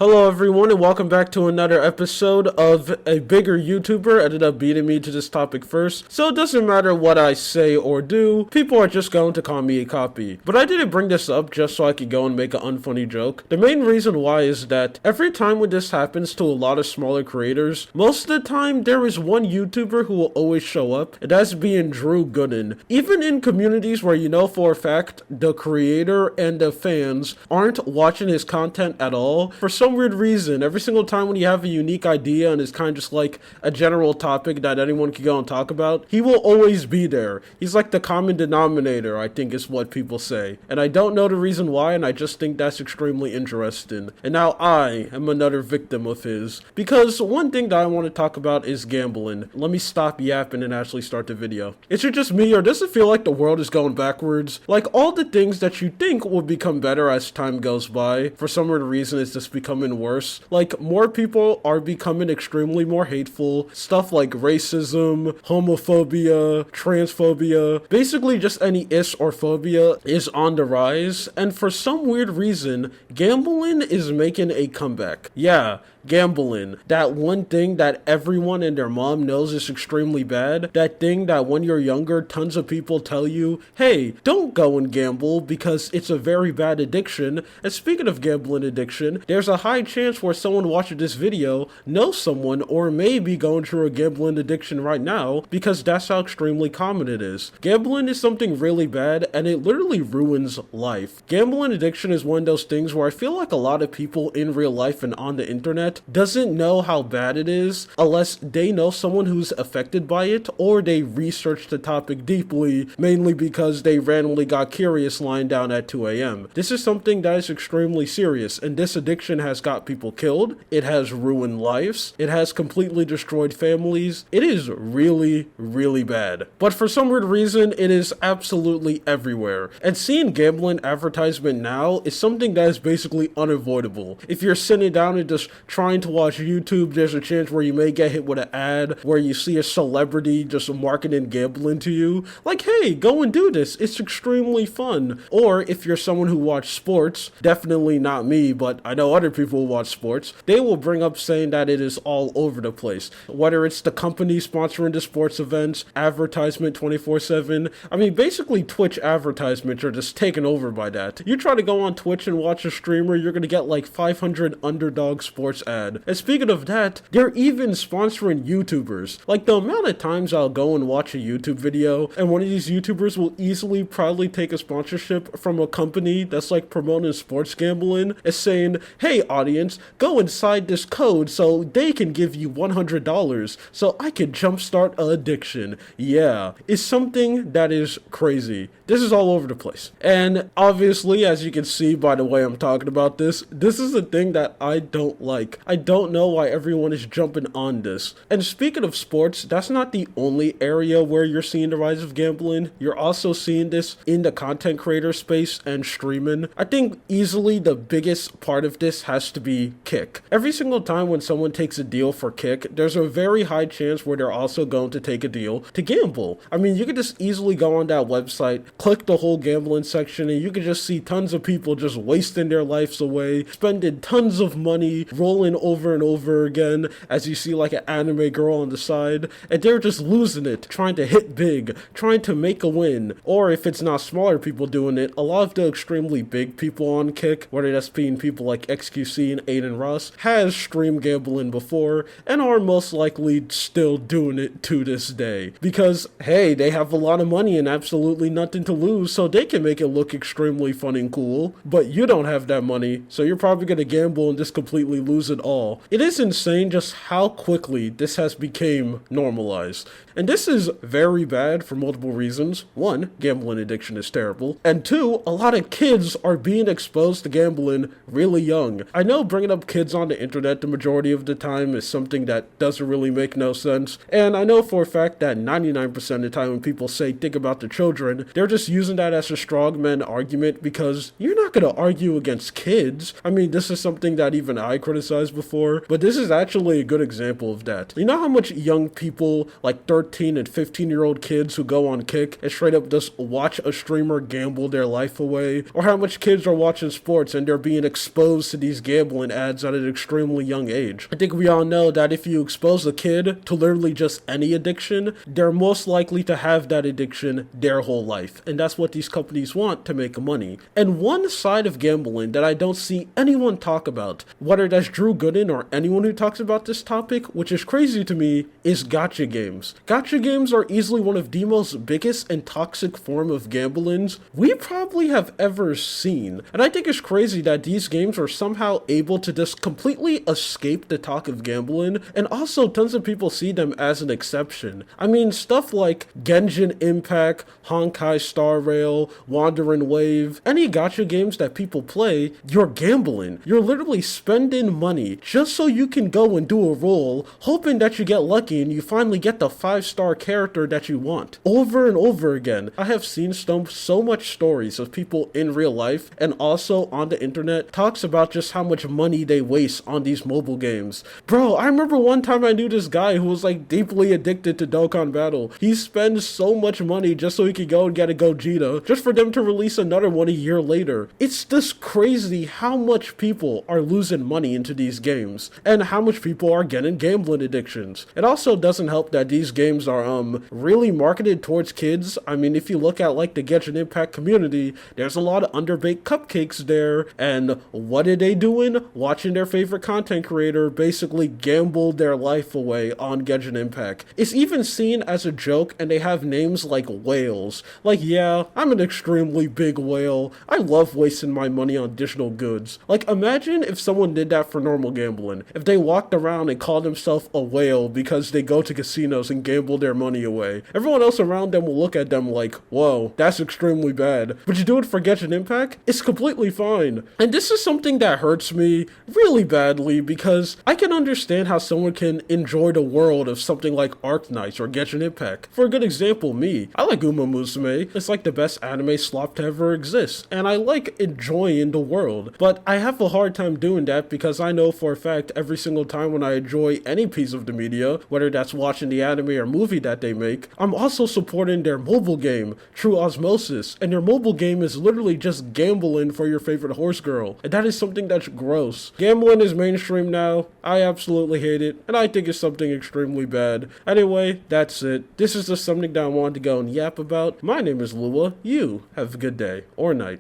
Hello everyone and welcome back to another episode of A Bigger YouTuber ended up beating me to this topic first, so it doesn't matter what I say or do, people are just going to call me a copy. But I didn't bring this up just so I could go and make an unfunny joke. The main reason why is that every time when this happens to a lot of smaller creators, most of the time there is one YouTuber who will always show up, and that's being Drew Gooden. Even in communities where you know for a fact the creator and the fans aren't watching his content at all, for some weird reason, every single time when you have a unique idea and it's kind of just like a general topic that anyone can go and talk about, he will always be there. He's like the common denominator, I think is what people say. And I don't know the reason why, and I just think that's extremely interesting. And now I am another victim of his. Because one thing that I want to talk about is gambling. Let me stop yapping and actually start the video. Is it just me, or does it feel like the world is going backwards? Like all the things that you think will become better as time goes by, for some weird reason it's just becoming worse. Like, more people are becoming extremely more hateful. Stuff like racism, homophobia, transphobia, basically just any is or phobia is on the rise. And for some weird reason, gambling is making a comeback. Yeah, gambling. That one thing that everyone and their mom knows is extremely bad. That thing that when you're younger, tons of people tell you, hey, don't go and gamble because it's a very bad addiction. And speaking of gambling addiction, there's a high chance where someone watching this video knows someone or may be going through a gambling addiction right now, because that's how extremely common it is. Gambling is something really bad and it literally ruins life. Gambling addiction is one of those things where I feel like a lot of people in real life and on the internet doesn't know how bad it is unless they know someone who's affected by it or they research the topic deeply, mainly because they randomly got curious lying down at 2 a.m. This is something that is extremely serious, and this addiction has got people killed, it has ruined lives, it has completely destroyed families. It is really, really bad. But for some weird reason, it is absolutely everywhere. And seeing gambling advertisement now is something that is basically unavoidable. If you're sitting down and just trying to watch YouTube, there's a chance where you may get hit with an ad where you see a celebrity just marketing gambling to you. Like, hey, go and do this. It's extremely fun. Or if you're someone who watches sports, definitely not me, but I know other people who watch sports, they will bring up saying that it is all over the place. Whether it's the company sponsoring the sports events, advertisement 24/7. I mean, basically Twitch advertisements are just taken over by that. You try to go on Twitch and watch a streamer, you're gonna get like 500 underdog sports ad. And speaking of that, they're even sponsoring YouTubers. Like, the amount of times I'll go and watch a YouTube video and one of these YouTubers will easily probably take a sponsorship from a company that's like promoting sports gambling and saying, hey audience, go inside this code so they can give you $100 so I can jumpstart an addiction. Yeah, it's something that is crazy. This is all over the place. And obviously, as you can see by the way I'm talking about this is a thing that I don't like. I don't know why everyone is jumping on this. And speaking of sports, that's not the only area where you're seeing the rise of gambling. You're also seeing this in the content creator space and streaming. I think easily the biggest part of this has to be Kick. Every single time when someone takes a deal for Kick, there's a very high chance where they're also going to take a deal to gamble. I mean, you could just easily go on that website, click the whole gambling section, and you could just see tons of people just wasting their lives away, spending tons of money, rolling over and over again, as you see like an anime girl on the side, and they're just losing it, trying to hit big, trying to make a win. Or if it's not smaller people doing it, a lot of the extremely big people on Kick, whether that's being people like XQC and Aiden Ross, has streamed gambling before and are most likely still doing it to this day. Because, hey, they have a lot of money and absolutely nothing to lose, so they can make it look extremely fun and cool. But you don't have that money, so you're probably going to gamble and just completely lose it all. It is insane just how quickly this has become normalized. And this is very bad for multiple reasons. One, gambling addiction is terrible. And two, a lot of kids are being exposed to gambling really young. I know bringing up kids on the internet the majority of the time is something that doesn't really make no sense. And I know for a fact that 99% of the time when people say think about the children, they're just using that as a strongman argument because you're not going to argue against kids. I mean, this is something that even I criticize guys before, but this is actually a good example of that. You know how much young people, like 13 and 15-year-old kids who go on Kick and straight up just watch a streamer gamble their life away? Or how much kids are watching sports and they're being exposed to these gambling ads at an extremely young age? I think we all know that if you expose a kid to literally just any addiction, they're most likely to have that addiction their whole life. And that's what these companies want to make money. And one side of gambling that I don't see anyone talk about, whether that's Drew Gooden or anyone who talks about this topic, which is crazy to me, is gacha games. Gacha games are easily one of the most biggest and toxic form of gamblings we probably have ever seen. And I think it's crazy that these games are somehow able to just completely escape the talk of gambling, and also tons of people see them as an exception. I mean, stuff like Genshin Impact, Honkai Star Rail, Wandering Wave, any gacha games that people play, you're gambling. You're literally spending money just so you can go and do a roll, hoping that you get lucky and you finally get the 5-star character that you want. Over and over again, I have seen so much stories of people in real life and also on the internet talks about just how much money they waste on these mobile games. Bro, I remember one time I knew this guy who was like deeply addicted to Dokkan Battle. He spends so much money just so he could go and get a Gogeta, just for them to release another one a year later. It's just crazy how much people are losing money into these games, and how much people are getting gambling addictions. It also doesn't help that these games are really marketed towards kids. I mean, if you look at like the Genshin Impact community, there's a lot of underbaked cupcakes there, and what are they doing? Watching their favorite content creator basically gamble their life away on Genshin Impact. It's even seen as a joke, and they have names like whales. Like, yeah, I'm an extremely big whale. I love wasting my money on digital goods. Like, imagine if someone did that for normal gambling. If they walked around and called themselves a whale because they go to casinos and gamble their money away. Everyone else around them will look at them like, whoa, that's extremely bad. But you do it for Genshin Impact, it's completely fine. And this is something that hurts me really badly, because I can understand how someone can enjoy the world of something like Arknights or Genshin Impact. For a good example, me. I like Uma Musume. It's like the best anime slop to ever exist, and I like enjoying the world. But I have a hard time doing that because I know for a fact every single time when I enjoy any piece of the media, whether that's watching the anime or movie that they make, I'm also supporting their mobile game, True Osmosis, and their mobile game is literally just gambling for your favorite horse girl, and that is something that's gross. Gambling is mainstream now. I absolutely hate it, and I think it's something extremely bad. Anyway, that's it. This is just something that I wanted to go and yap about. My name is Lua. You have a good day or night.